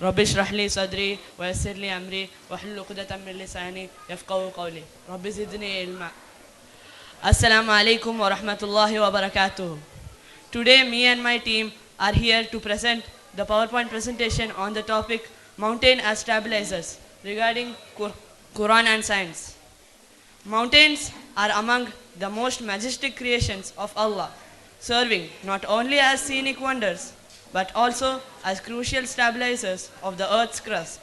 رب اشرح لي صدري ويسر لي أمري واحلل عقدة من لساني يفقهوا قولي رب زدني علما. Assalamu alaikum wa rahmatullahi wa barakatuh. Today me and my team are here to present the PowerPoint presentation on the topic Mountain as Stabilizers regarding Quran and Science. Mountains are among the most majestic creations of Allah, serving not only as scenic wonders but also as crucial stabilizers of the earth's crust.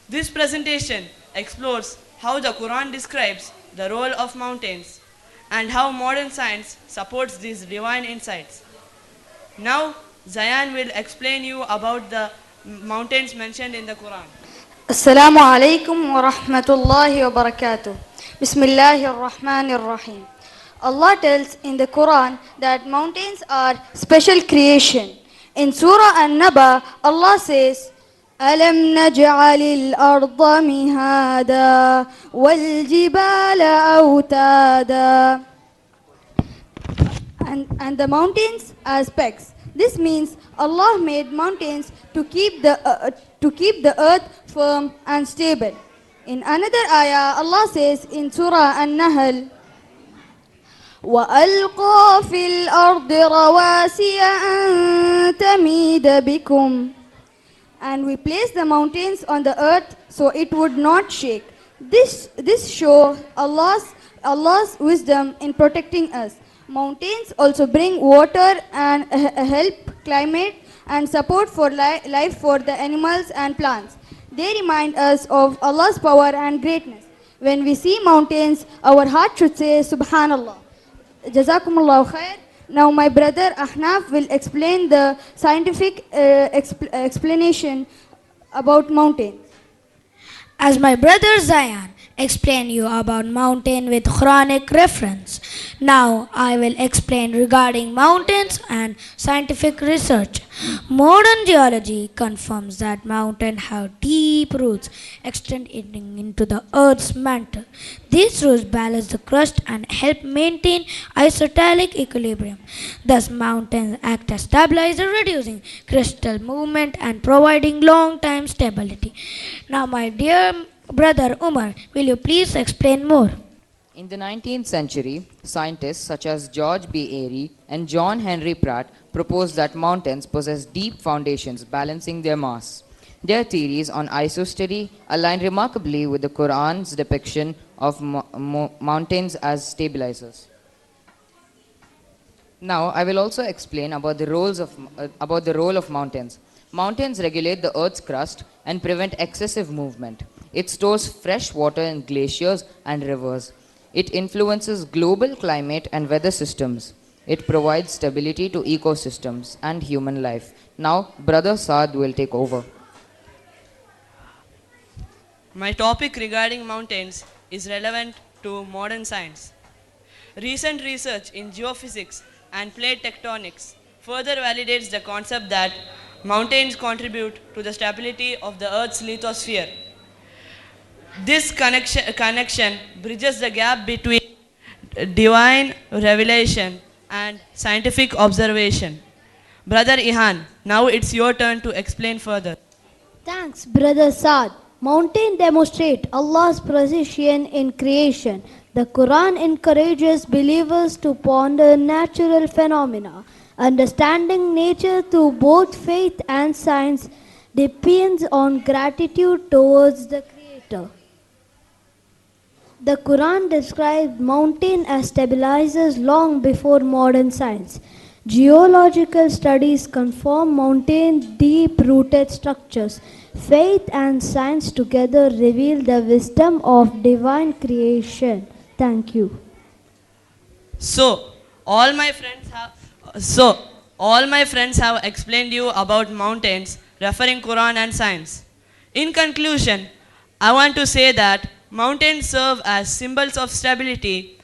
This presentation explores how the Quran describes the role of mountains and how modern science supports these divine insights. Now, Zayan will explain you about the mountains mentioned in the Quran. Assalamu alaikum wa rahmatullahi wa barakatuh. Bismillahir Rahmanir Rahim. Allah tells in the Quran that mountains are special creation. In Surah An-Naba, Allah says, أَلَمْ نَجْعَلِ الْأَرْضَ مِهَادًا وَالْجِبَالَ أَوْتَادًا. And the mountains are specks. This means Allah made mountains to keep the earth firm and stable. In another ayah, Allah says in Surah An-Nahl, وَأَلْقَى فِي الْأَرْضِ رَوَاسِيَ أَن تَمِيدَ بِكُمْ. And we placed the mountains on the earth so it would not shake. This shows Allah's wisdom in protecting us. Mountains also bring water and help climate and support for life for the animals and plants. They remind us of Allah's power and greatness. When we see mountains, our heart should say Subhanallah. Jazakumullahu khair. Now my brother Ahnaf will explain the scientific explanation about mountains. As my brother Zayan explained you about mountain with Quranic reference, now I will explain regarding mountains and scientific research. Modern geology confirms that mountains have deep roots extending into the earth's mantle. These roots balance the crust and help maintain isotonic equilibrium. Thus, mountains act as stabilizers, reducing crustal movement and providing long-time stability. Now, my dear brother Umar, will you please explain more? In the 19th century, scientists such as George B. Airy and John Henry Pratt proposed that mountains possess deep foundations balancing their mass. Their theories on isostasy align remarkably with the Quran's depiction of mountains as stabilizers. Now, I will also explain about the role of mountains. Mountains regulate the Earth's crust and prevent excessive movement. It stores fresh water in glaciers and rivers. It influences global climate and weather systems. It provides stability to ecosystems and human life. Now, Brother Saad will take over. My topic regarding mountains is relevant to modern science. Recent research in geophysics and plate tectonics further validates the concept that mountains contribute to the stability of the Earth's lithosphere. This connection bridges the gap between divine revelation and scientific observation. Brother Ihan, now it's your turn to explain further. Thanks, Brother Saad. Mountains demonstrate Allah's precision in creation. The Quran encourages believers to ponder natural phenomena. Understanding nature through both faith and science depends on gratitude towards the Creator. The Quran described mountains as stabilizers long before modern science. Geological studies confirm mountains' deep-rooted structures. Faith and science together reveal the wisdom of divine creation. Thank you. So, all my friends have explained you about mountains referring Quran and science. In conclusion, I want to say that mountains serve as symbols of stability,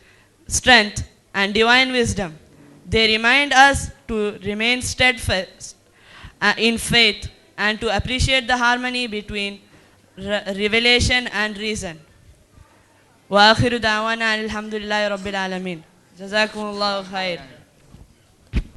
strength, and divine wisdom. They remind us to remain steadfast in faith and to appreciate the harmony between revelation and reason. Wa akhiru da'wana alhamdulillahi rabbil alamin. Jazakumullahu khair.